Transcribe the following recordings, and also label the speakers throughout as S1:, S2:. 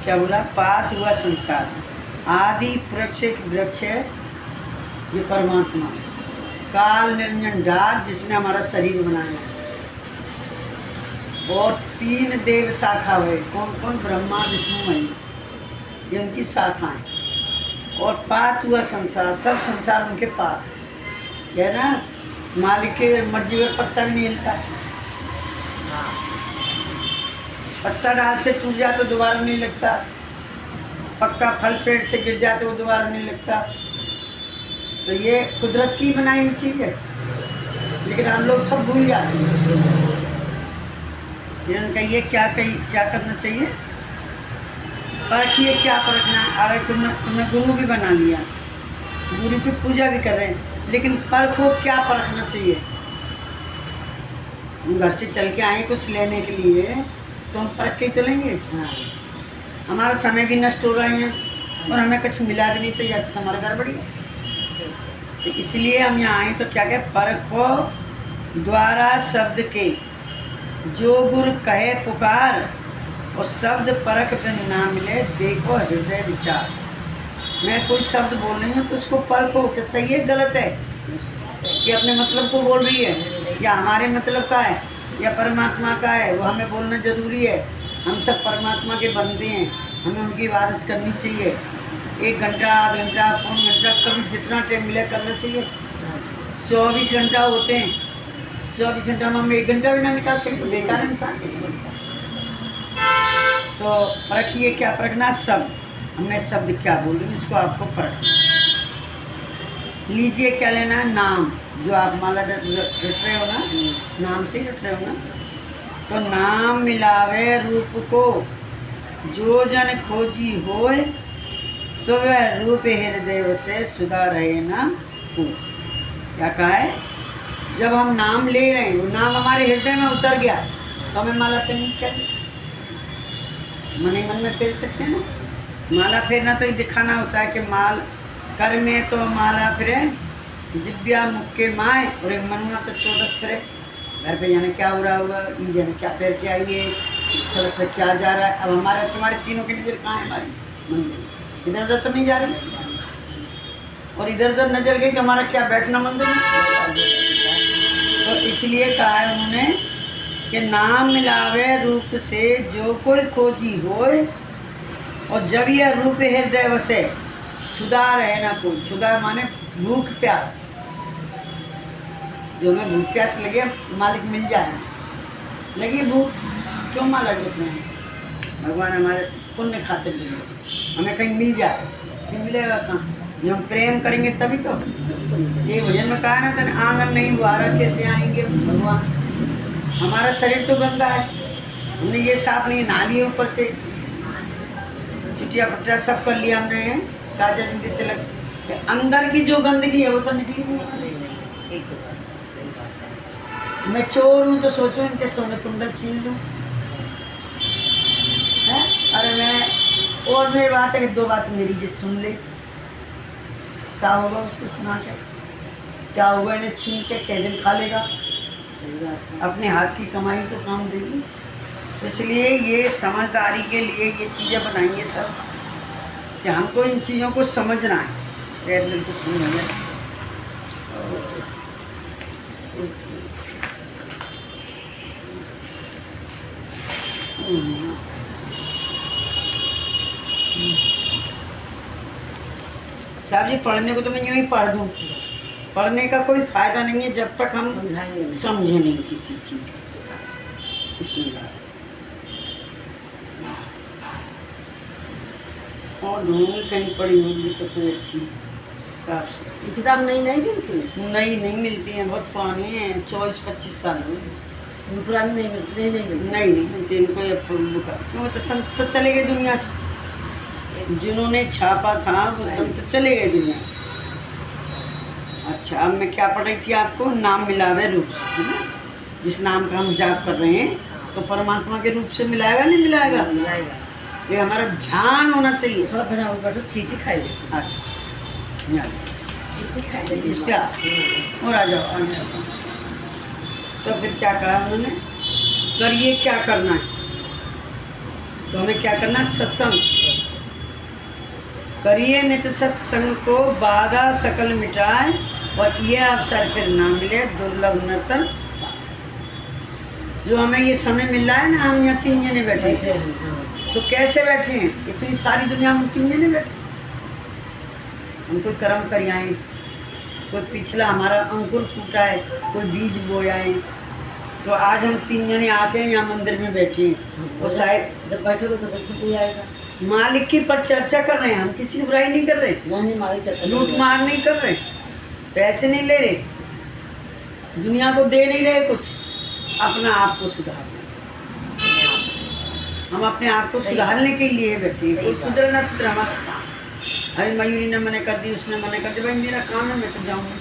S1: क्या बोला? पात हुआ संसार, आदि वृक्ष एक वृक्ष है ये परमात्मा, काल निरंजन डाल जिसने हमारा शरीर बनाया है, और 3 देव शाखा हुए। कौन कौन? ब्रह्मा विष्णु महेश, ये उनकी शाखाएं। और पात हुआ संसार, सब संसार उनके पात है ना। मालिक के मर्जी में पत्ता भी नहीं हिलता, पत्ता डाल से टूट जाए तो दोबारा नहीं लगता, पक्का फल पेड़ से गिर जाए तो वो दोबारा नहीं लगता। तो ये कुदरत की बनाई हुई चीज़ है, लेकिन हम लोग सब भूल जाते हैं। इन्होंने कहिए क्या करना चाहिए? परखिए क्या परखना। अरे तुमने गुरु भी बना लिया, गुरु की पूजा भी कर रहे हैं, लेकिन परखो क्या परखना चाहिए। हम घर से चल के आए कुछ लेने के लिए तो हम परख के चलेंगे। हमारा समय भी नष्ट हो रहा है और हमें कुछ मिला भी नहीं, तो ऐसे तो हमारा गड़बड़ी है। तो इसलिए हम यहाँ आए तो क्या कहे? परखो द्वारा शब्द के, जो गुरु कहे पुकार, और शब्द परख बिन ना मिले देखो हृदय विचार। मैं कोई शब्द बोल रही हूँ तो उसको परखो कि सही है गलत है, कि अपने मतलब को बोल रही है या हमारे मतलब का है या परमात्मा का है, वो हमें बोलना ज़रूरी है। हम सब परमात्मा के बंदे हैं, हमें उनकी इबादत करनी चाहिए। 1 घंटा, आध घंटा, पौन घंटा, कभी जितना टाइम मिले करना चाहिए। 24 घंटा होते हैं, 24 घंटा में हम 1 घंटा भी ना निकाल सकते, बेकार इंसान। तो परखिए क्या परखना? शब्द। मैं शब्द क्या बोल रही हूँ उसको आपको परख लीजिए। क्या लेना है? नाम। जो आप माला रट रहे हो ना, नाम से ही रट रहे हो ना। तो नाम मिलावे रूप को, जो जन खोजी होए, तो वह रूप हृदय से सुधा रहे ना हो। क्या कहा है? जब हम नाम ले रहे हैं, वो नाम हमारे हृदय में उतर गया तो हमें माला फेरनी चाहिए। मन ही मन में फेर सकते हैं ना। माला फेरना तो ये दिखाना होता है कि माल कर में तो माला फिरे, जिब्या मुख के माए, और एक मनुआ तो 14 फिरे। घर पे जाने क्या हो रहा होगा, ये जाने क्या फेर के आइए, इस सड़क पर क्या जा रहा है। अब हमारे तुम्हारे तीनों की नज़र कहाँ है? हमारी मंदिर इधर उधर तो नहीं जा रही, और इधर उधर नजर गई कि हमारा क्या बैठना मंदिर में। तो इसलिए कहा है उन्होंने कि नाम मिलावे रूप से जो कोई खोजी होए, और जब यह रूप हृदय वसे छुदा रहे ना कोई। छुदा माने भूख प्यास, जो हमें भूख प्यास लगे मालिक मिल जाए। लगी भूख क्यों माला जपते हैं? भगवान हमारे पुण्य खातिर देंगे, हमें कहीं मिल जाए। फिर मिलेगा कहाँ? जो हम प्रेम करेंगे तभी तो। ये भजन में कहा ना था, आंगन नहीं बुहारा कैसे आएंगे भगवान। हमारा शरीर तो गंदा है, हमने ये साफ नहीं नहा लिए, ऊपर से चुटिया पटिया सब कर लिया हमने, काजल बिंदी तिलक, अंदर की जो गंदगी है वो तो निकली नहीं। मैं चोर हूँ तो सोचो इनके सोने कुंडल छीन लूँ। अरे मैं, और मेरी बात है कि 2 बात मेरी जिस सुन ले, क्या होगा उसको सुना के? क्या होगा इन्हें छीन के? कै दिन खा लेगा? अपने हाथ की कमाई तो काम देगी। इसलिए ये समझदारी के लिए ये चीज़ें बनाई है सब, कि हमको इन चीज़ों को समझना है। गैर दिल को सुनिए। साहब जी पढ़ने को तो मैं यूँ ही पढ़ दूँ, पढ़ने का कोई फ़ायदा नहीं है जब तक हम समझे नहीं किसी चीज़ को। इसलिए और ढूंढूंगी कहीं पड़ी होगी तो कोई अच्छी साफ
S2: किताब नई नहीं मिलती?
S1: नहीं मिलती हैं, बहुत पुरानी है, 24-25 साल हुए।
S2: पुरानी नहीं मिलती?
S1: नहीं मिलती इनको। ये क्यों? तो संत तो चले गए दुनिया से, जिन्होंने छापा था वो संत चले गए दुनिया से। अच्छा, अब मैं क्या पढ़ रही थी आपको? नाम मिलावे रूप से, है ना। जिस नाम का हम जाप कर रहे हैं तो परमात्मा के रूप से मिलाएगा नहीं मिलाएगा? ये हमारा ध्यान होना चाहिए।
S2: थोड़ा बना होगा तो चीटी खाई।
S1: अच्छा,
S2: चीटी खाई
S1: इस पे और आ जाओ। तो फिर क्या कहा उन्होंने? करिए क्या करना है। तो हमें क्या करना, सत्संग करिए, नित सत्संग को बाधा सकल मिटाए, और ये अवसर फिर ना मिले दुर्लभ नतन। जो हमें ये समय मिल रहा है ना, हम यहाँ 3 जने बैठे
S2: बैठे
S1: हैं,
S2: हैं, हाँ।
S1: तो कैसे बैठे हैं? इतनी सारी दुनिया में 3 जने बैठे। हम कोई कर्म कर आए, कोई पिछला हमारा अंकुर फूटा है, कोई बीज बोया है, तो आज हम 3 जने आके यहाँ मंदिर में बैठे हैं। और शायद
S2: जब बैठोगे तो कैसे कोई आएगा?
S1: मालिक की पर चर्चा कर रहे हैं, हम किसी की बुराई नहीं कर रहे,
S2: नहीं मालिक चक्कर
S1: लूट मार नहीं कर रहे, पैसे नहीं ले रहे, दुनिया को दे नहीं रहे कुछ, अपना आप को सुधार। हम अपने आप को सुधारने के लिए बैठे हैं। कोई सुधर ना सुधर हमारा काम। अभी मयूरी ने मना कर दी, उसने मना कर दी, भाई मेरा काम है, मैं तो जाऊँगी।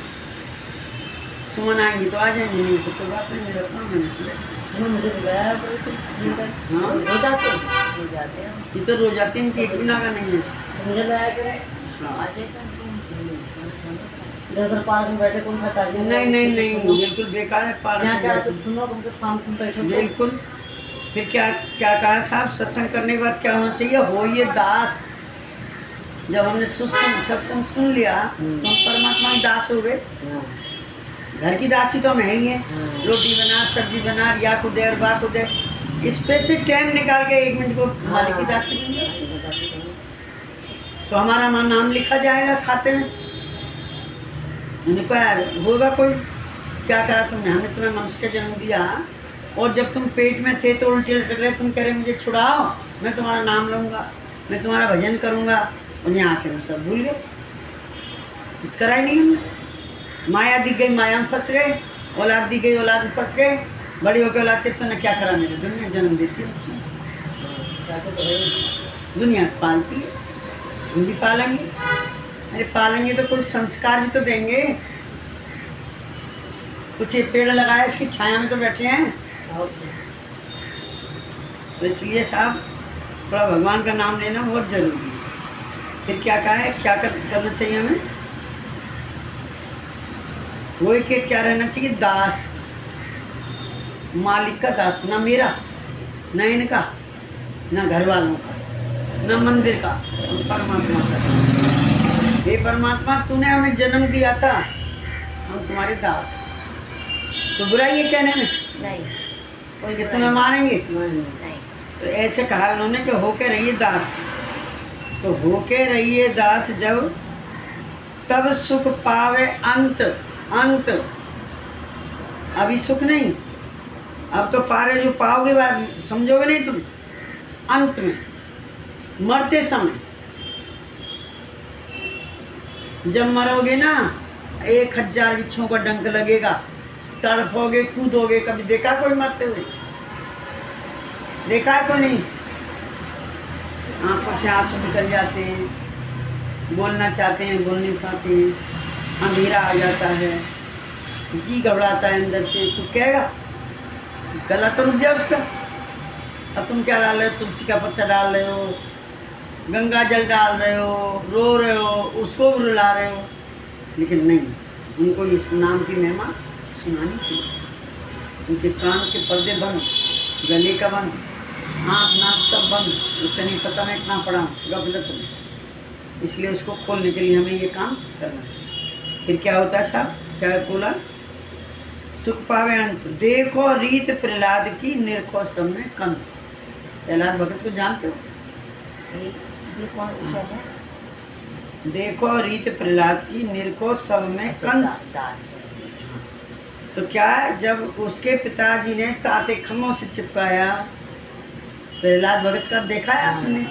S1: सुमन आएंगी तो आ जाएंगे, नहीं तो कोई बात नहीं, मेरा काम है, मैं तो बैठा।
S2: सुनो मुझे बुलाया करो तो
S1: हाँ।
S2: हो जाते हैं, हो जाते हैं।
S1: ये तो रोज आते हैं, इनकी एक बिना का नहीं है।
S2: तो मुझे लाया करो,
S1: हाँ।
S2: इधर पार्क में बैठे कौन खाता है?
S1: नहीं नहीं नहीं, बिल्कुल बेकार है पार्क
S2: क्या
S1: में
S2: क्या
S1: बैठे।
S2: तुम सुनो, तुम शाम तुम बैठो तो।
S1: बिल्कुल। फिर क्या क्या कहा साहब, सत्संग करने के बाद क्या होना चाहिए, हो ये दास। जब हमने सत्संग सुन लिया तो हम परमात्मा के दास हो गए।
S2: हाँ।
S1: घर की दासी तो हम है ही है,
S2: हाँ।
S1: रोटी बना, सब्जी बना, या को दे और बा को दे, इस पे से टाइम निकाल के 1 मिनट को मालिक की दासी बन जाए, तो हमारा नाम लिखा जाएगा खाते में। उन्हें क्या होगा, कोई क्या करा तुमने, हमने तुम्हें मनुष्य का जन्म दिया, और जब तुम पेट में थे तो उल्टी कर रहे, तुम कह रहे मुझे छुड़ाओ, मैं तुम्हारा नाम लूँगा, मैं तुम्हारा भजन करूँगा, और यहाँ आके हम सब भूल गए, कुछ करा ही नहीं हमने। माया दिख गई, माया में फंस गए, औलाद दी गई, औलाद में फंस गए, बड़ी होकर औलाद के तुमने क्या करा, मेरे दुनिया जन्म देती है बच्चे, दुनिया पालती है, हम भी पालेंगे। अरे पालेंगे तो कुछ संस्कार भी तो देंगे, कुछ ये पेड़ लगाया, इसकी छाया में तो बैठे हैं। तो इसलिए साहब थोड़ा भगवान का नाम लेना बहुत जरूरी है। फिर क्या कहा है, क्या करना चाहिए हमें, वही के क्या रहना चाहिए, दास, मालिक का दास, ना मेरा, ना इनका, ना घर वालों का, ना मंदिर का, परमात्मा का। हे परमात्मा, तूने हमें जन्म दिया था, हम तुम्हारे दास, तो बुराई है कहने में
S2: नहीं, कोई
S1: कि तुम्हें मारेंगे।
S2: नहीं।
S1: तो ऐसे कहा उन्होंने कि होके रहिए दास, तो होके रहिए दास जब तब सुख पावे अंत। अंत अभी सुख नहीं, अब तो पा रहे, जो पाओगे वह समझोगे नहीं तुम, अंत में मरते समय जब मरोगे ना, 1000 बिच्छों का डंक लगेगा, तड़पोगे, कूदोगे। कभी देखा कोई मरते हुए? देखा है को नहीं? आंखों से आंसू निकल जाते हैं, बोलना चाहते हैं, बोल नहीं पाते हैं, अंधेरा आ जाता है, जी घबराता है अंदर से। तू कहेगा, गला तो रुक जाए उसका। अब तुम क्या डाल रहे हो, तुलसी का पत्ता डाल रहे हो, गंगा जल डाल रहे हो, रो रहे हो, उसको भी रुला रहे हो, लेकिन नहीं, उनको इस नाम की महिमा सुनानी चाहिए। उनके कान के पर्दे बंद, गले का बंद, आँख नाक सब बंद, उसे नहीं पता मैं इतना पढ़ा हूँ गफलत में, इसलिए उसको खोलने के लिए हमें ये काम करना चाहिए। फिर क्या होता है साहब, क्या बोला, सुख पावे अंत, देखो रीत प्रहलाद की, निरखो सब में कंत। प्रहलाद भगत को जानते हो? देखो रीत प्रहलाद की, निरखो सब में कंत। तो क्या है, जब उसके पिताजी ने ताते खम्भों से चिपकाया, प्रहलाद भगत का देखा है आपने,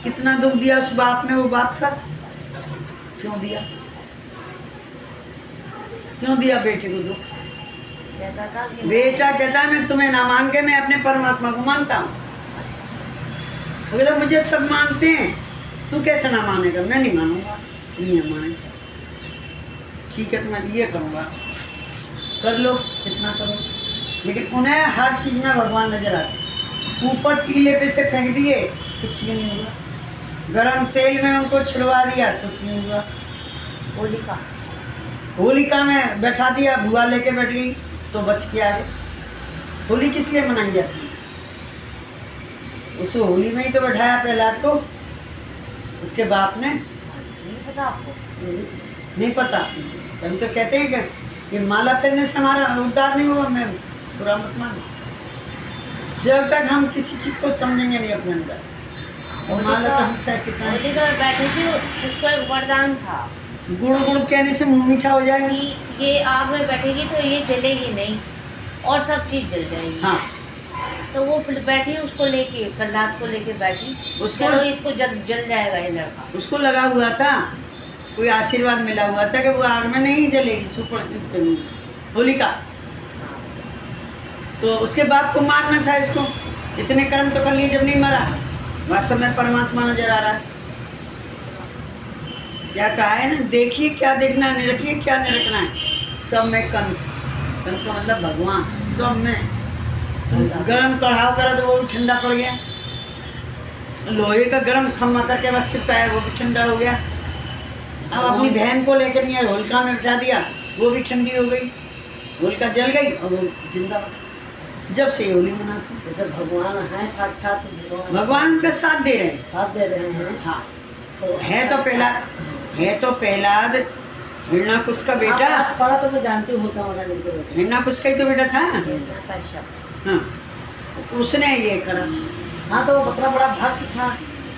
S1: कितना दुख दिया उस बात में। वो बात था क्यों दिया, क्यों दिया बेटे को दुख? बेटा कहता है मैं तुम्हें ना मान के मैं अपने परमात्मा को मानता हूँ। तो मुझे सब मानते हैं, तू कैसे ना मानेगा? मैं नहीं मानूंगा, नहीं माने ठीक है, तो मैं ये करूँगा, कर लो कितना करो, लेकिन उन्हें हर चीज़ में भगवान नजर आते। ऊपर टीले पे से फेंक दिए, कुछ भी नहीं हुआ। गरम तेल में उनको छिड़वा दिया, कुछ नहीं हुआ। होलिका में बैठा दिया, बुआ लेके बैठ गई तो बच के आ गए। होली किस लिए मनाई जाती है? उसे होली में ही तो बैठाया प्रहलाद को, उसके बाप ने।
S2: नहीं पता आपको?
S1: नहीं पता। हम तो कहते हैं कि ये माला पहनने से हमारा उद्धार नहीं हुआ। मैं बुरा मत मानो, जब तक हम किसी चीज को समझेंगे नहीं अपने अंदर, और माला तो हम चाहे कितना
S2: होली तो बैठे थे, उसको एक वरदान था
S1: गुड़ गुड़ कहने से मुंह मीठा हो जाएगा।
S2: कि ये आग में बैठेगी तो ये जलेगी नहीं और सब चीज जल जाएगी।
S1: हाँ,
S2: तो वो फिर बैठी उसको लेके, प्रहलाद को लेके बैठी,
S1: उसको
S2: चलो इसको जल जाएगा ये लड़का।
S1: उसको लगा हुआ था, कोई आशीर्वाद मिला हुआ था कि वो आग में नहीं जलेगी, सुपड़ होलिका। तो उसके बाप को मारना था इसको, इतने कर्म तो कर लिए जब नहीं मरा। वास्तव में परमात्मा नजर आ रहा है। क्या कहा है ना, देखिए क्या देखना है, निरखिए क्या निरखना है। सब में कंठ का मतलब भगवान, सब में। गरम कढ़ाव करा तो वो भी ठंडा पड़ गया, लोहे का गरम खम्मा करके बस चिपकाया वो भी ठंडा हो गया। अब अपनी बहन को लेकर नहीं होलिका में बिठा दिया, वो भी ठंडी हो गई, होलिका जल गई और वो जिंदा बच। जब से होली मनाते हैं,
S2: तो भगवान है साक्षात,
S1: भगवान उनका साथ दे रहे हैं।
S2: साथ दे रहे हैं।
S1: हाँ, है तो प्रहलाद हिरण्याकुश का बेटा।
S2: आप पढ़ा तो मैं जानती हूँ, होता होगा नहीं तो।
S1: हिरण्याकुश का ही तो बेटा था।
S2: कश्यप।
S1: हाँ, उसने ये करा।
S2: हाँ, तो वो बकरा बड़ा भक्त था,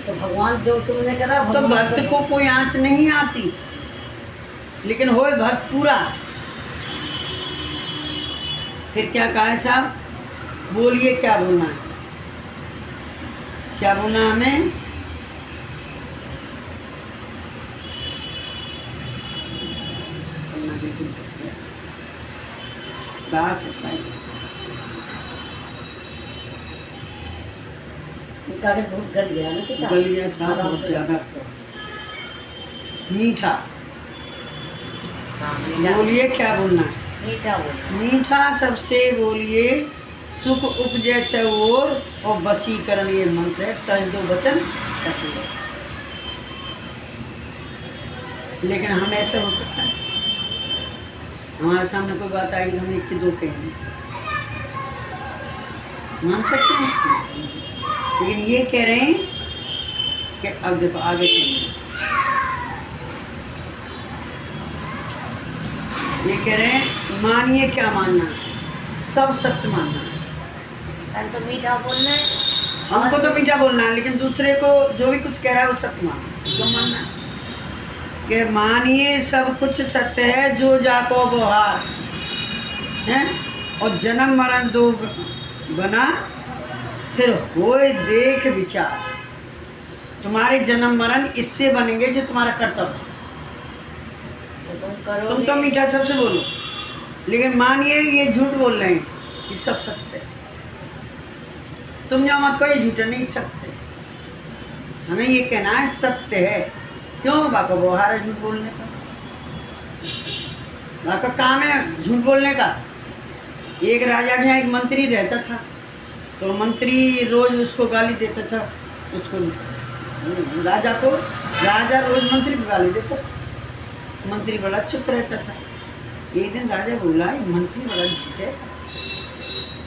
S2: तो भगवान जो तुमने करा,
S1: तो
S2: भगवान
S1: भक्त को कोई आँच नहीं आती, लेकिन होए भक्त पूरा। फिर क्या कहा है साहब, बोलिए क्या बोलना है, क्या बोलना है हमें। बस ऐसा ही।
S2: कागज बहुत गल गया ना, कितना
S1: गल गया साहब, बहुत ज्यादा मीठा।
S2: हाँ, मीठा।
S1: बोलिए क्या बोलना है,
S2: मीठा बोल।
S1: मीठा सबसे बोलिए, सुख उपजे चौर और वशीकरण, ये मंत्र है। तज दो वचन कटे। लेकिन हम ऐसा हो सकता है, हमारे सामने कोई बात आएगी हम एक के दो कहेंगे, मान सकते हैं। लेकिन ये कह रहे हैं कि अब देखो आगे चलिए, ये कह रहे हैं मानिए क्या मानना है, सब सत्य मानना है।
S2: तो मीठा बोलना है,
S1: हमको तो मीठा बोलना है, लेकिन दूसरे को जो भी कुछ कह रहा है वो सत्य मानना है। क्यों मानना है कि मानिए सब कुछ सत्य है, जो जाको बहार है, और जन्म मरण दो बना, फिर होए देख विचार। तुम्हारे जन्म मरण इससे बनेंगे जो तुम्हारा कर्तव्य है।
S2: तो तुम करो।
S1: तुम तो मीठा सबसे बोलो, लेकिन मानिए ये झूठ बोल रहे हैं, ये सब सत्य है। तुम जो मत कहो ये झूठ नहीं, सत्य है। हमें ये कहना है सत्य है। क्यों बाको व्यवहार है झूठ बोलने का, बाका काम है झूठ बोलने का। एक राजा के यहाँ एक मंत्री रहता था, तो मंत्री रोज उसको गाली देता था, उसको राजा को, राजा रोज मंत्री को गाली देता, मंत्री बड़ा चुप रहता था। एक दिन राजा बोला ये मंत्री बड़ा झूठ है,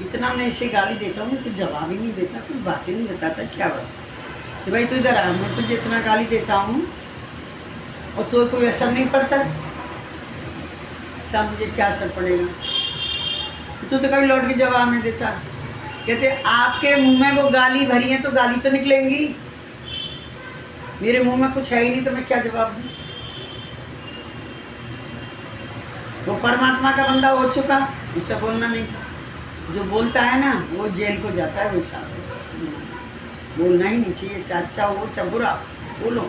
S1: इतना मैं इसे गाली देता हूँ कुछ जवाब ही नहीं देता, कुछ बातें नहीं बताता, क्या बात कि भाई तू इधर आ, मैं तुझे इतना गाली देता हूँ और तो कोई असर नहीं पड़ता, सब मुझे क्या असर पड़ेगा, तू तो कभी लौट के जवाब नहीं देता। कहते आपके मुंह में वो गाली भरी है तो गाली तो निकलेंगी, मेरे मुंह में कुछ है ही नहीं तो मैं क्या जवाब दूँ। वो परमात्मा का बंदा हो चुका, उसे बोलना नहीं था। जो बोलता है ना वो जेल को जाता है, वो साथ बोलना ही नहीं चाहिए, चाचा हो चाहे बुरा, बोलो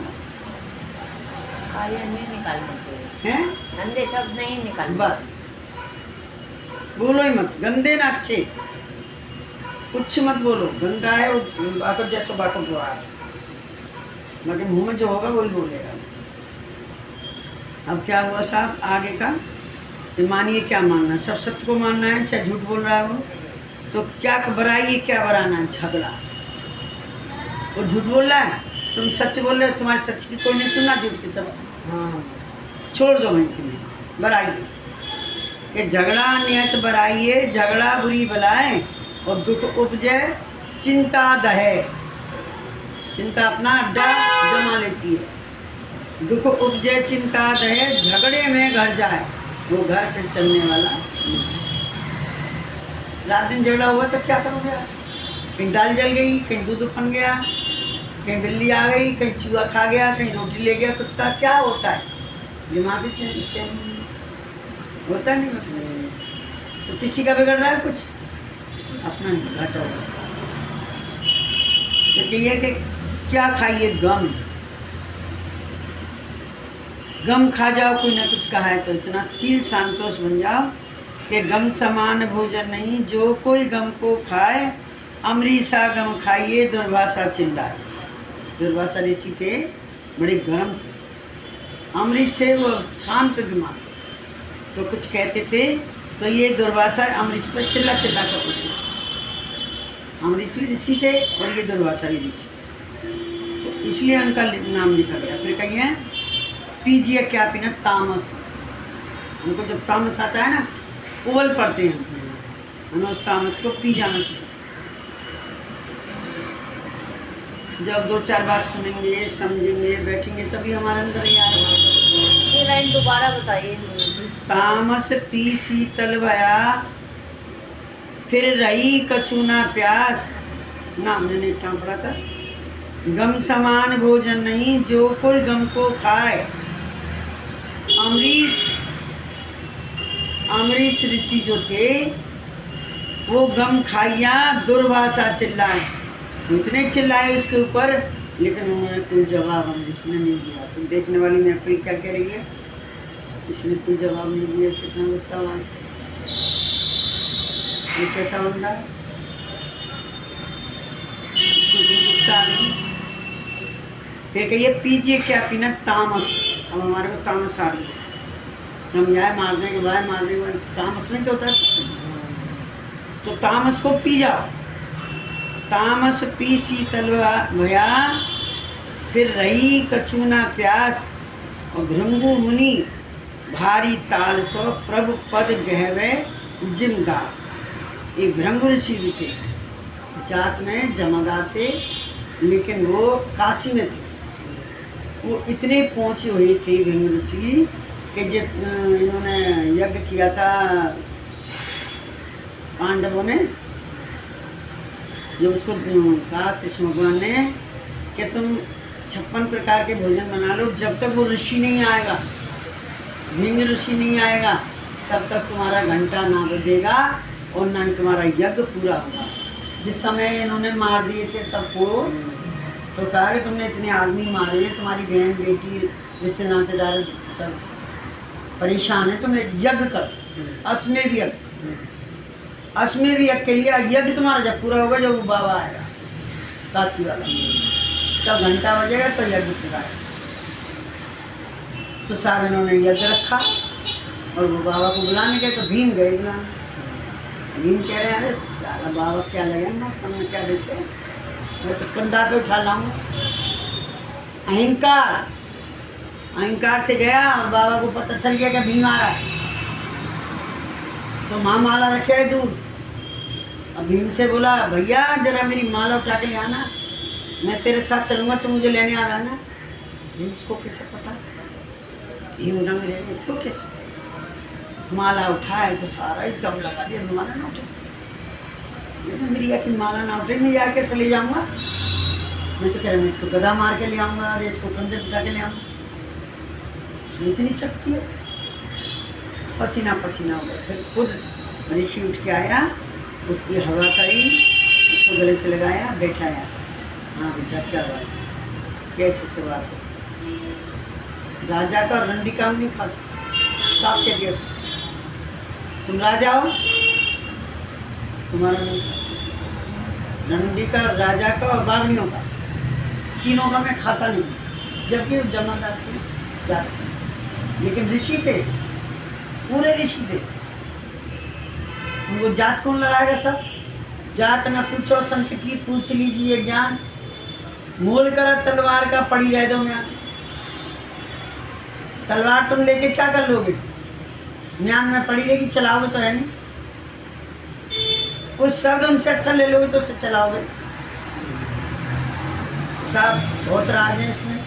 S2: कार्य नहीं निकालना चाहिए,
S1: हैं,
S2: गंदे शब्द नहीं निकालना।
S1: बस बोलो ही मत, गंदे ना अच्छे कुछ मत बोलो। गंदा है वो बाको जैसा बाको बुरा है, बाकी मुँह में जो होगा वही बोलेगा। अब क्या हुआ साहब आगे का, कि मानिए क्या मानना, सब सत्य को मानना है, चाहे झूठ बोल रहा है वो, तो क्या बुराई क्या बढ़ाना है, झगड़ा। वो झूठ बोल रहा है, तुम सच बोल रहे हो, तुम्हारे सच की कोई नहीं सुनना, झूठ की सब
S2: हाँ,
S1: छोड़ दो वहीं की बुराई। कि झगड़ा नियत बुराई है, झगड़ा बुरी बलाए और दुख उपजे चिंता दहे। चिंता अपना अड्डा जमा लेती है। दुख उपजे चिंता दहे, झगड़े में घर जाए, वो घर पे चलने वाला। रात दिन झगड़ा हुआ तो क्या करोगे आप? कहीं दाल जल गई, कहीं दूध उफन गया, कहीं बिल्ली आ गई, कहीं चूहा खा गया, कहीं रोटी ले गया कुत्ता, क्या होता है? दिमागी चैन होता नहीं मतलब। तो किसी का बिगड़ रहा है कुछ, अपना घाटा होगा। तो ये कि क्या खाइए, गम खा जाओ, कोई ना कुछ कहा है तो इतना शील संतोष बन जाओ कि गम समान भोजन नहीं, जो कोई गम को खाए अमरीसा गम खाइए, दुर्भाषा चिल्लाए। दुर्भाषा ऋषि थे, बड़े गर्म थे, अमरीश थे वो शांत दिमाग, तो कुछ कहते थे तो ये दुर्भाषा अमरीश पर चिल्ला चिल्ला कर बोलते। अमरीश भी ऋषि थे और ये दुर्भाषा भी ऋषि, तो इसलिए उनका नाम लिखा गया। फिर कहिए पीजिए क्या पीना, तामस। उनको जब तामस आता है ना, उबल पड़ते हैं, हमें उस तामस को पी जाना चाहिए। जब 2-4 बात सुनेंगे, समझेंगे, बैठेंगे, तभी हमारे अंदर ही आएगा।
S2: ये लाइन दोबारा बताइए।
S1: तामस पी शीतल भया, फिर रही कछुना प्यास। नाम मैंने क्या पढ़ा था? गम समान भोजन नहीं, जो कोई गम को खाए। अमरीश ऋषि जो थे वो गम खाइया, दुर्भाषा चिल्लाए, इतने चिल्लाए उसके ऊपर, लेकिन उन्होंने कोई जवाब अमरीश ने नहीं दिया। तो देखने वाली महफिल क्या कह रही है, इसने कोई जवाब नहीं दिया, कितना गुस्सा हुआ। ये कैसा बंदा है, इसको कोई गुस्सा नहीं। फिर कहिए पीजिए क्या पीना, तामस। अब हमारे को तामस आ रही है, हम यहाँ मारने के बाद मारने के बाद तामस में तो होता है सब कुछ। तो तामस को पी जाओ। तामस पी शीतल भया, फिर रही कछुना प्यास। और भृंगु मुनि भारी ताल सो, प्रभु पद गहवे जिमदास। एक भृंगु ऋषि भी थे, जात में जमादार थे, लेकिन वो काशी में थे। वो इतने पहुँचे हुए थे भृंगु ऋषि कि जब इन्होंने यज्ञ किया था पांडवों ने, जब उसको कहा कृष्ण भगवान ने कि तुम 56 प्रकार के भोजन बना लो, जब तक वो ऋषि नहीं आएगा, भृंग ऋषि नहीं आएगा, तब तक तुम्हारा घंटा ना बजेगा और ना तुम्हारा यज्ञ पूरा होगा। जिस समय इन्होंने मार दिए थे सबको, तो कहा कि तुमने इतने आदमी मारे हैं, तुम्हारी बहन बेटी रिश्ते नातेदार सब परेशान है, तुम एक यज्ञ कर, अश्वमेध यज्ञ। अश्वमेध यज्ञ के लिए यज्ञ तुम्हारा जब पूरा होगा, जब वो बाबा आएगा काशी वाला, तब घंटा बजेगा तो यज्ञ पूरा है। तो साहब इन्होंने यज्ञ रखा और वो बाबा को बुलाने गए, तो भीम गए बुलाने। भीम कह रहे हैं अरे साला बाबा क्या लगेगा, समय क्या बेचे, मैं तो कंधा पे उठा लाऊंगा। अहंकार से गया और बाबा को पता चल गया कि भीम आ रहा है, तो माँ माला रखे है दूर। अब भीम से बोला भैया जरा मेरी माला उठा के ले आना, मैं तेरे साथ चलूँगा, तो मुझे लेने आ रहा है ना। इसको कैसे पता, भीम उधर में इसको कैसे? माला उठाए तो सारा ही दम लगा दिया, माला ना उठे, मेरी की माला ना उठे, मैं यहाँ कैसे ले जाऊँगा? मैं तो कह रहा मैं इसको गदा मार के ले आऊँगा, अरे इसको कंधे उठा के ले आऊँगा। इसमें इतनी शक्ति है। पसीना पसीना हो गया। फिर खुद ऋषि उठ के आया, उसकी हवा करी, उसको गले से लगाया, बैठाया। हाँ बेटा क्या बात, कैसे से बात है? राजा का रंडी काम नहीं खाता, साफ कह दिया तुम राजा हो, तुम्हारा नहीं खाता। रंडी का, राजा का और बागनियों का, तीनों का मैं खाता नहीं, जबकि वो जमादार थे, लेकिन ऋषि थे, पूरे ऋषि थे। उनको जात कौन लड़ाएगा? सब जात न पूछो संत की, पूछ लीजिए ज्ञान। मोल कर तलवार का पड़ी रह दो म्यान। तलवार तुम लेके क्या कर लोगे? म्यान में पड़ी रहेगी, चलाओगे तो है नहीं। कुछ शब्द उनसे अच्छा ले लोगे तो उसे चलाओगे। साहब बहुत राज है इसमें,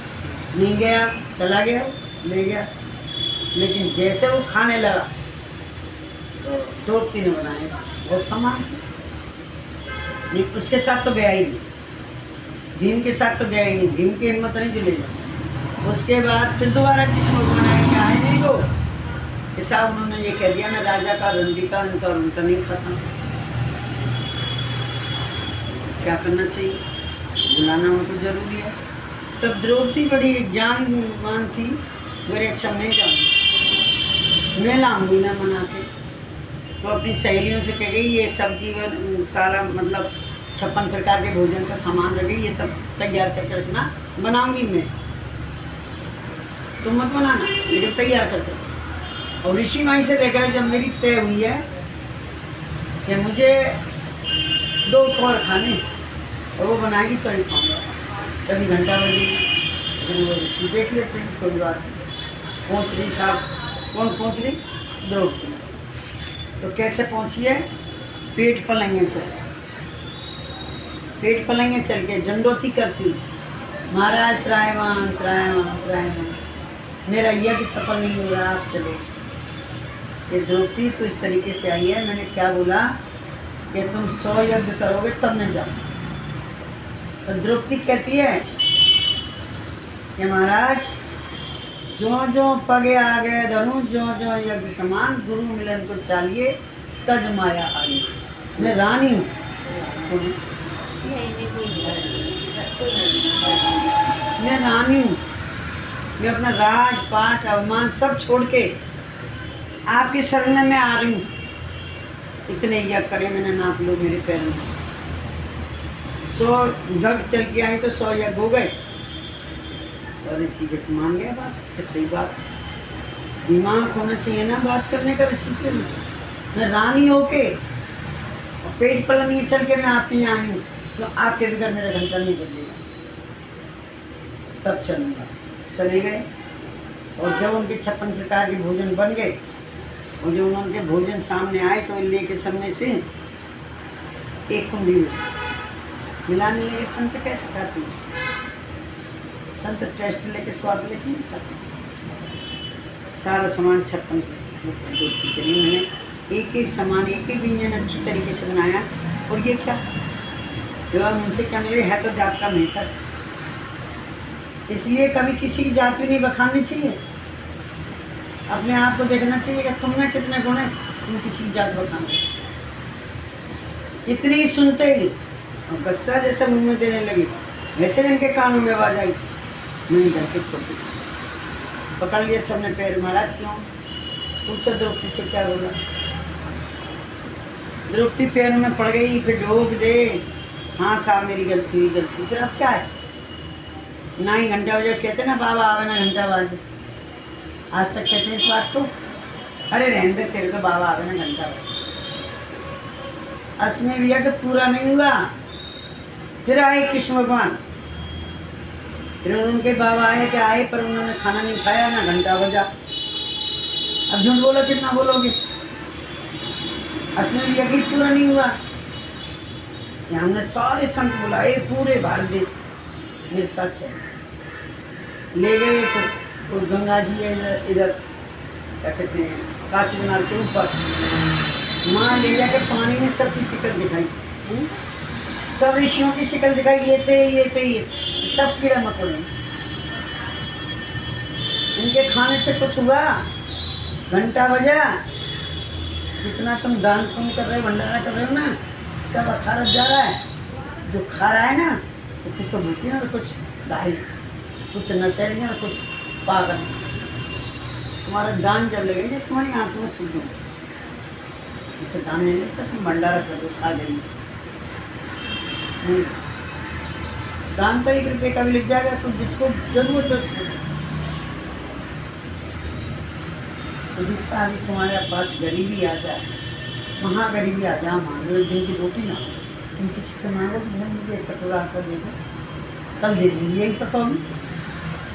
S1: नहीं गया, चला गया, ले गया। लेकिन जैसे वो खाने लगा तो द्रौपदी ने बनाया बहुत सामान। नहीं, उसके साथ तो गया ही नहीं, भीम के साथ तो गया ही नहीं, भीम की हिम्मत नहीं जो ले जाए। उसके बाद फिर दोबारा किसी को बनाया कि आए नहीं को कि साहब उन्होंने ये कह दिया मैं राजा का रंडी का उनका नहीं खाता। क्या करना चाहिए, बुलाना उनको जरूरी है। तब द्रौपदी बड़ी ज्ञानवान थी, मेरे अच्छा मैं जाऊँगी, मैं लाऊंगी ना मना के। तो अपनी सहेलियों से कह गई ये सब्जी और सारा मतलब 56 प्रकार के भोजन का सामान रख गई, ये सब तैयार करके रखना, बनाऊंगी मैं, तुम मत बनाना लेकिन तैयार करके। और ऋषि माई से लेकर जब मेरी तय हुई है कि मुझे 2 और खाने और वो बनाएगी तो ही खाऊंगा, कभी घंटा बजेगी, लेकिन वो ऋषि देख लेते हैं, कोई बात नहीं। पहुँच रही साहब, कौन पहुँच रही? द्रौपदी। तो कैसे पहुँची है? पेट पलंगे चल, पेट पलंगे चल के दंडोती करती, महाराज त्रायवान त्रायवान त्रायवान, मेरा यज्ञ सफल नहीं हो रहा, आप चलो। ये द्रौपदी तो इस तरीके से आई है, मैंने क्या बोला कि तुम 100 यज्ञ करोगे तब मैं जाऊँ। तो द्रौपदी कहती है कि महाराज जो जो पगे आ गए धनु, जो जो यज्ञ समान, गुरु मिलन को चाहिए तज माया आई। मैं रानी हूँ, मैं रानी हूँ, मैं अपना राज पाट अवमान सब छोड़ के आपके शरण में मैं आ रही हूँ। इतने यज्ञ करे मैंने, नाप लो मेरे पैर में। 100 गग चल के आई तो 100 यज्ञ हो गए। और ऋषि जब मान गया बात, तो सही बात, दिमाग होना चाहिए ना बात करने का ऋषि से। मैं रानी होके और पेट पलंग चल के मैं आपके यहाँ आई हूँ, तो आपके बगैर मेरा घंटा नहीं बजेगा, तब चलूँगा। चले गए और जब उनके 56 प्रकार के भोजन बन गए और जो उनके भोजन सामने आए तो लेके सामने से एक कुंडी में मिलाने लगे। संत कैसे खाते हैं? संत टेस्ट लेके स्वाद लेके नहीं खाते। सारा सामान 56 के लिए मैंने एक एक सामान, एक एक व्यंजन अच्छी तरीके से बनाया। और ये क्या जब मुझसे कहने लगे है तो जात का मेहतर, इसलिए कभी किसी की जात भी नहीं बखाननी चाहिए, अपने आप को देखना चाहिए कि तुम में कितने गुण हैं, तुम किसी की जात बखान दो। इतनी सुनते ही और गुस्सा जैसे मुंह में देने लगी, वैसे इनके कानों में आवाज आई, मैं डर के छोड़ दी, पकड़ लिया सबने पैर। महाराज क्यों? पूछो द्रौपदी से क्या बोला। द्रौपदी पैर में पड़ गई, फिर ढोक दे, हाँ साहब मेरी गलती हुई, गलती। फिर अब क्या है, ना ही घंटा बजे कहते ना बाबा आवे ना घंटा बाजे, आज तक कहते हैं इस बात को। अरे रहने दे, तेरे तो बाबा आवे ना घंटा बाजे। असमें भी यज्ञ पूरा नहीं हुआ, फिर आए कृष्ण भगवान, फिर उनके बाबा आए कि आए पर उन्होंने खाना नहीं खाया ना घंटा बजा। अब झूठ बोलो कितना बोलोगे, असमें भी यज्ञ पूरा नहीं हुआ। हमने सारे संत बुलाए पूरे भारत देश, मेरे साथ चले ले गए। तो गंगा जी है इधर क्या कहते हैं काशी बनारस से ऊपर, वहाँ ले जाके पानी में सबकी शिकल दिखाई, सब ऋषियों की शिकल दिखाई, ये थे सब कीड़ा मकोड़े। इनके खाने से कुछ हुआ? घंटा बजा, जितना तुम दान पुण्य कर रहे हो, भंडारा कर रहे हो ना, सब अखारत जा रहा है। जो खा रहा है ना तो कुछ तो भूखी है और कुछ दाही, कुछ नशेड़ी और कुछ पागल। तुम्हारा दान जब लगेगा तुम्हारी आँख में शुद्ध हो, इसे दान नहीं लगता, तुम भंडारा कर दो, खा देंगे। दान तो 1 रुपये का भी लग जाएगा, तो जिसको जरूरत है उसको। तो जितना अभी तुम्हारे पास गरीबी आ जाए, वहाँ गरीबी आ जाए, मान लो 1 दिन की रोटी ना, तुम किसी से मांगो कि मुझे एक कटोरा आटा दे दो, कल दे दूँगी, यही तो कहोगी,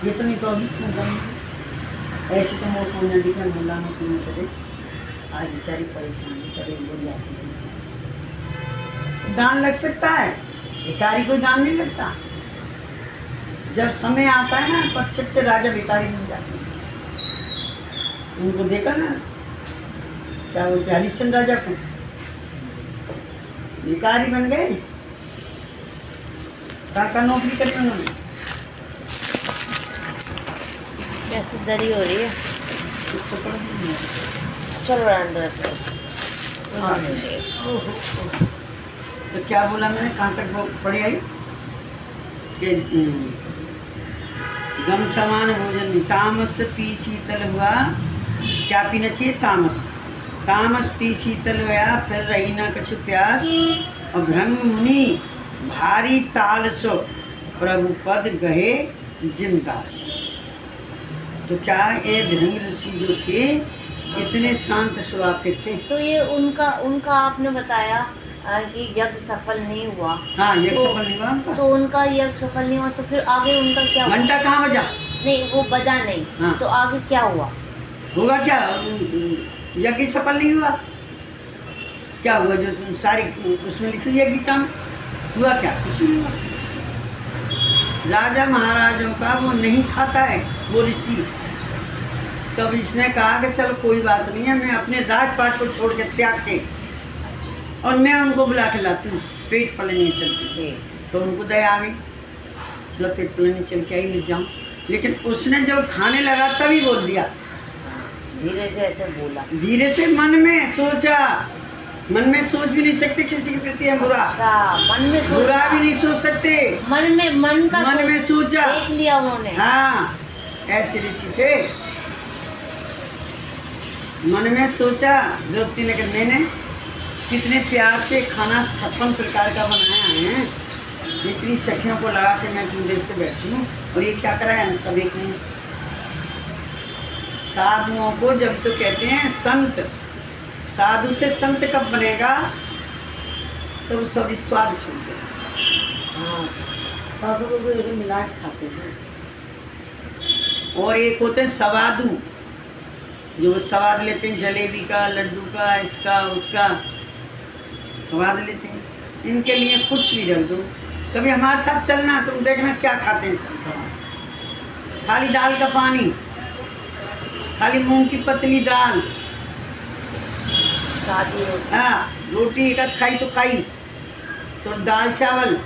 S1: ये तो नहीं कहोगी क्यों कहोगी। ऐसे तो मोट होने दिखा मुला में क्यों करे, आज बेचारी परेशान, बेचारे बोल जाती है। दान लग सकता है, भिखारी कोई दान नहीं लगता। जब समय आता है ना तो अच्छे अच्छे राजा भिखारी बन जाते हैं। उनको देखा ना, क्या बोलते हरिश्चंद्र राजा को भिखारी बन गए, का नौकरी करते उन्होंने।
S2: कैसे दरी हो रही है,
S1: कुछ तो पढ़ नहीं है।
S2: चलो रहने दो ऐसे।
S1: हाँ। तो क्या बोला मैंने, कहाँ तक वो पढ़ी आई कि गम समान भोजन नहीं, तामस पी शीतल हुआ, क्या पीना चाहिए, तामस। तामस पी शीतल हुआ, फिर रही ना कछु प्यास, और भ्रंग मुनि भारी ताल सो, प्रभु पद गहे जिमदास। तो क्या ये भृंग ऋषि जो थे इतने शांत स्वभाव के थे।
S2: तो ये उनका आपने बताया कि यज्ञ सफल नहीं हुआ।
S1: हाँ, यज्ञ
S2: तो,
S1: सफल नहीं हुआ उनका।
S2: तो उनका यज्ञ सफल नहीं हुआ, तो फिर आगे उनका क्या हुआ?
S1: घंटा कहाँ बजा?
S2: नहीं, वो बजा नहीं।
S1: हाँ।
S2: तो आगे क्या हुआ?
S1: होगा क्या, यज्ञ सफल नहीं हुआ, क्या हुआ जो तुम सारी उसमें लिखी हुई है गीता में, हुआ क्या, कुछ नहीं हुआ। राजा महाराजों का वो नहीं खाता है वो ऋषि। तब इसने कहा कि चलो कोई बात नहीं है, मैं अपने राजपाट को छोड़ के त्याग के और मैं उनको बुला के लाती हूँ, पेट पलने चलती। तो उनको दया आ गई, चलो पेट पलने चल के आई, ले जाऊँ। लेकिन उसने जब खाने लगा तभी बोल दिया,
S2: धीरे से ऐसे बोला,
S1: धीरे से मन में सोचा। मन में सोच भी नहीं सकते किसी के प्रति है बुरा।
S2: अच्छा, मन में सोचा,
S1: बुरा भी नहीं सोच सकते,
S2: मन में
S1: सोचा,
S2: देख लिया उन्होंने।
S1: हाँ, ऐसे ऋषि थे। मन में सोचा, द्रौपदी ने कहा मैंने कितने प्यार से खाना 56 प्रकार का बनाया है, इतनी सखियों को लगा के मैं इतनी देर से बैठी हूँ, और ये क्या कराया है, सब एक नहीं। साधुओं को जब तो कहते हैं संत, साधु से संत कब बनेगा, तो वो सभी स्वाद छोड़ देगा।
S3: हाँ, साधु को तो एक मिला के खाते हैं।
S1: और एक होते हैं सवादु, जो स्वाद लेते हैं जलेबी का, लड्डू का, इसका उसका स्वाद लेते हैं। इनके लिए कुछ भी रख दो। कभी हमारे साथ चलना, तुम देखना क्या खाते हैं सब, खाली दाल का पानी, खाली मूंग की पतली दाल,
S2: शादी होती।
S1: हाँ, रोटी एक आध खाई तो खाई, तो दाल चावल।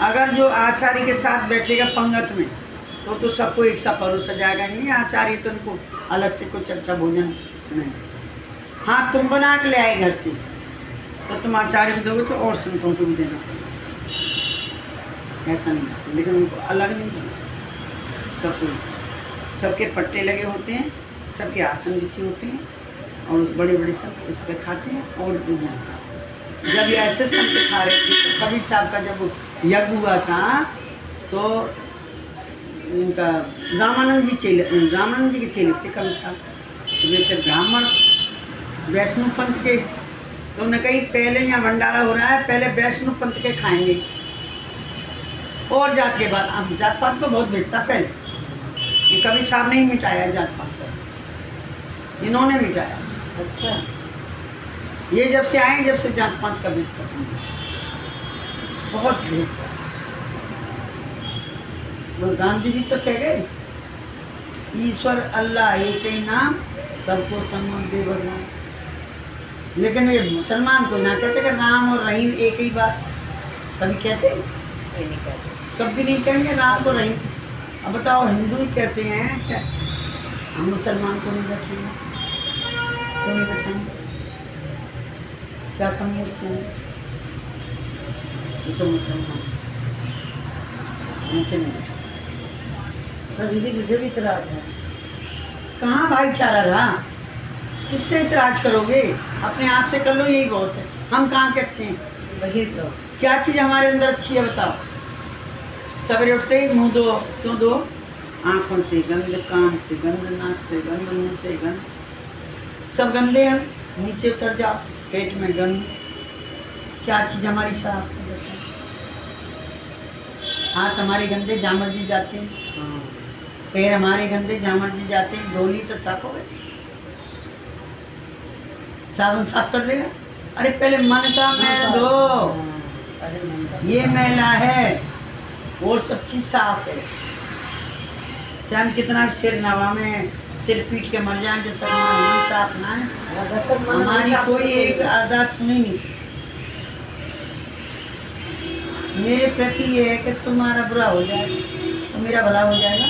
S1: अगर जो आचार्य के साथ बैठेगा पंगत में, तो सबको एक सा परोसा जाएगा। नहीं आचार्य तो उनको अलग से कुछ अच्छा भोजन नहीं। हाँ, तुम बना के ले आए घर से, तो तुम आचार्य को दोगे तो और संतों को भी देना पड़ेगा, ऐसा नहीं सकते। लेकिन उनको अलग नहीं देना, सबको सबके पट्टे लगे होते हैं, सबके आसन बिछे होते हैं, और उस बड़े बड़े सब उस पर खाते हैं। और जब ये ऐसे संत खा रहे थे, तो कबीर साहब का जब यज्ञ हुआ था, तो उनका रामानंद जी के चेले थे कबीर साहब। तो वे थे ब्राह्मण वैष्णव पंथ के। तो उन्होंने कही पहले यहाँ भंडारा हो रहा है, पहले वैष्णव पंथ के खाएंगे, और जात के बाद। अब जात पात को बहुत भेजता पहले, ये कबीर साहब ने ही मिटाया जात पात को, इन्होंने मिटाया।
S3: अच्छा,
S1: ये जब से आए, जब से जात पात का भेद खत्म, बहुत भेद। वो गांधी जी तो कह गए, ईश्वर अल्लाह एक ही नाम, सबको सम्मान दे भगवान। लेकिन ये मुसलमान को ना कहते कि राम और रहीम एक ही बात, कभी कहते,
S2: नहीं कहते।
S1: कभी नहीं कहेंगे राम को रहीम। अब बताओ, हिंदू ही कहते हैं क्या, हम मुसलमान को नहीं बैठेंगे, तो नहीं बैठाएंगे, क्या कमी है उसके अंदर? ये तो मुसलमान ऐसे नहीं बैठे।
S3: सभी मुझे भी इतराज है।
S1: कहाँ भाईचारा रहा, किससे इतराज करोगे, अपने आप से कर लो, यही बहुत है। हम कहाँ के अच्छे हैं,
S3: वही तो।
S1: क्या चीज़ हमारे अंदर अच्छी है बताओ? सवेरे उठते ही मुँह धो, क्यों धो? आँखों से गंद, कान से गंद, नाक से गंद, मुँह से गंद, सब गंदे हैं। नीचे उतर जाओ, पेट में गंद, क्या चीज़ हमारी साफ है बताओ? हाथ हमारे गंदे, जामर जी जाते हैं,
S3: हाँ,
S1: पैर हमारे गंदे, जामर जी जाते हैं, धोली तो साफ हो गए, साबुन साफ कर देगा। अरे पहले मन का मैल धो,
S3: अरे मन का
S1: ये मैला है, और सब चीज़ साफ है। चाहे हम कितना भी सिर नवा में सिर पीट के मर जाएं, जब तक हमारा मन साफ ना है
S3: जब तक मन
S1: हमारी
S3: नहीं साफ
S1: कोई
S3: होगा,
S1: एक अरदास सुन ही नहीं सकती। मेरे प्रति ये है कि तुम्हारा बुरा हो जाएगा तो मेरा भला हो जाएगा।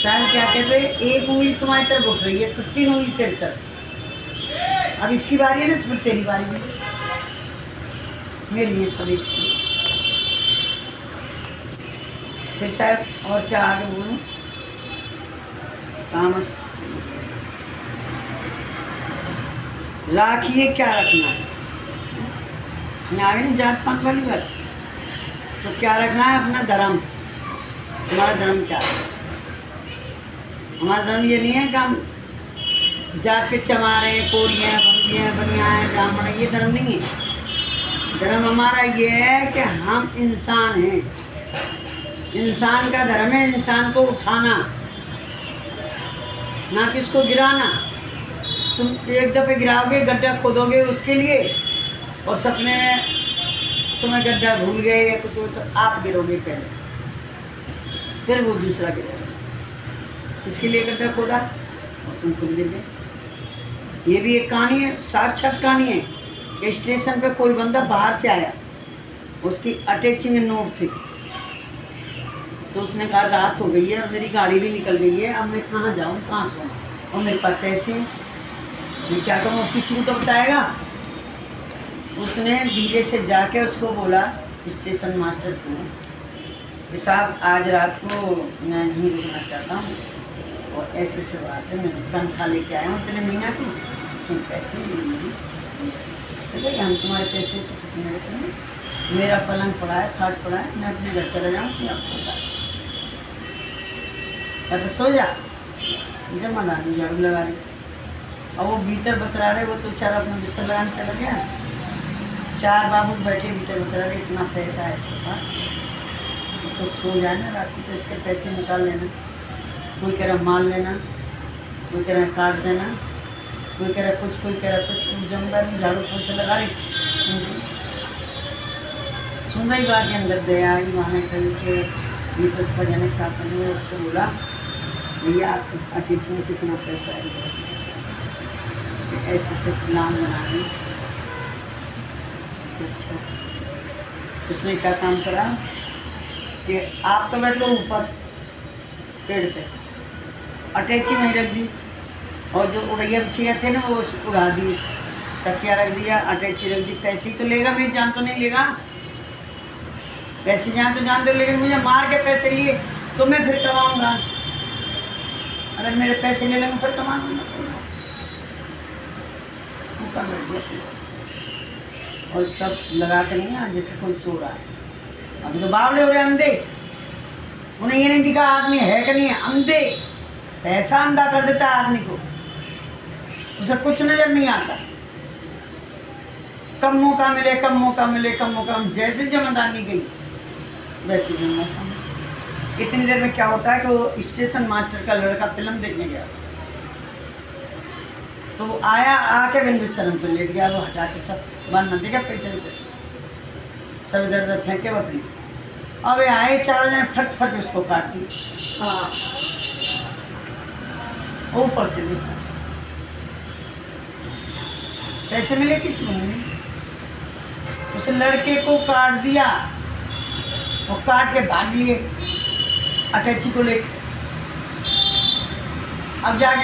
S1: शायद क्या कहते हैं, एक उंगली तुम्हारी तरफ उठ रही है तो 3 उंगली तेरी तरफ। अब इसकी बारी है ना, तो फिर तेरी बारी है। मेरे लिए सब एक ही। फिर शायद और क्या आगे बोलूँ, काम राखिए क्या रखना है, यहाँ आगे नहीं जात पात वाली बात। तो क्या रखना है, अपना धर्म। हमारा धर्म क्या है? हमारा धर्म ये नहीं है कि हम जात के चमारे, कोरियाँ, बनियाँ, ब्राह्मण, ये धर्म नहीं है। धर्म हमारा ये है कि हम इंसान हैं। इंसान का धर्म है इंसान को उठाना, ना कि उसको गिराना। तुम एक दफ़े गिराओगे, गड्ढा खोदोगे उसके लिए, और सपने में तुम्हें गड्ढा भूल गए या कुछ हो तो आप गिरोगे पहले, फिर वो दूसरा गिरेगा। इसके लिए गड्ढा खोदा और तुम खुद गिर गए। ये भी एक कहानी है, साक्षात कहानी है कि स्टेशन पे कोई बंदा बाहर से आया, उसकी अटैचिंग नोट थी, तो उसने कहा रात हो गई है और मेरी गाड़ी भी निकल गई है, अब मैं कहाँ जाऊँ, कहाँ सोऊं, और मेरे पास पैसे हैं, मैं क्या करूँ, किसी को तो बताएगा। उसने धीरे से जाके उसको बोला, स्टेशन मास्टर को, कि साहब आज रात को मैं नहीं रुकना चाहता हूँ, और ऐसे से बात है, मैं तनख्वाह लेके आया हूँ इतने महीना की, इसमें पैसे नहीं मिले। तो भाई हम तुम्हारे पैसे से कुछ नहीं रखेंगे, मेरा पलंग पड़ा है, खाट पड़ा है, मैं अपने घर चला जाऊँ कि आप सो जाए। तो सो जा, जमादार में झाड़ू लगा रही, और वो भीतर बतरा रहे, वो तो बेचारा अपना बिस्तर लगाने चला गया। 4 बाबू बैठे भीतर बतरा रहे, इतना पैसा है इसके पास, इसको सो जाना रात को, तो इसके पैसे निकाल लेना। कोई कह रहा माल लेना, कोई कह रहा काट देना, कोई कह रहा कुछ, कोई कह रहा कुछ। जमदार में झाड़ू पोछा लगा रही, सुन रही बात के अंदर दया आई। माने कही कि ये तो इसका जनक था, तो उसको बोला भैया आप अतिथि में कितना पैसा है, ऐसे से प्लान बना रही। अच्छा, उसने क्या काम करा कि आप तो बैठ लो ऊपर पेड़ पे, अटैची में रख दी, और जो उड़ैया बिछिया थे ना वो उड़ा दी, तकिया रख दिया, अटैची रख दी। पैसे ही तो लेगा, मेरी जान तो नहीं लेगा, पैसे जान तो जान दो, लेकिन मुझे मार के पैसे लिए तो मैं फिर कमाऊँगा। अगर मेरे पैसे ले लेंगे फिर कमा दूँगा। और सब लगा के नहीं है जैसे कोई सो रहा है। अभी तो बावले हो रहे अंधे, उन्हें ये नहीं दिखा आदमी है कि नहीं है। अंधे, पैसा अंधा कर देता है आदमी को, उसे कुछ नजर नहीं आता। कम मौका मिले, कम मौका मिले, कम मौका। जैसे जमादानी गई वैसे जमादानी। इतनी देर में क्या होता है कि वो स्टेशन मास्टर का लड़का फिल्म देखने गया, तो वो आया, आके बिंदुस्तर पे लेट गया। वो हटा के सब बंद न देखा, पैसे से सब इधर उधर फेंके अपनी। अब ये आए 4 जने, फट फट उसको काट दी। हाँ, ऊपर से देखा पैसे मिले किसी को नहीं। उस लड़के को काट दिया, वो काट के भाग लिए अटैची को लेके। अब जाके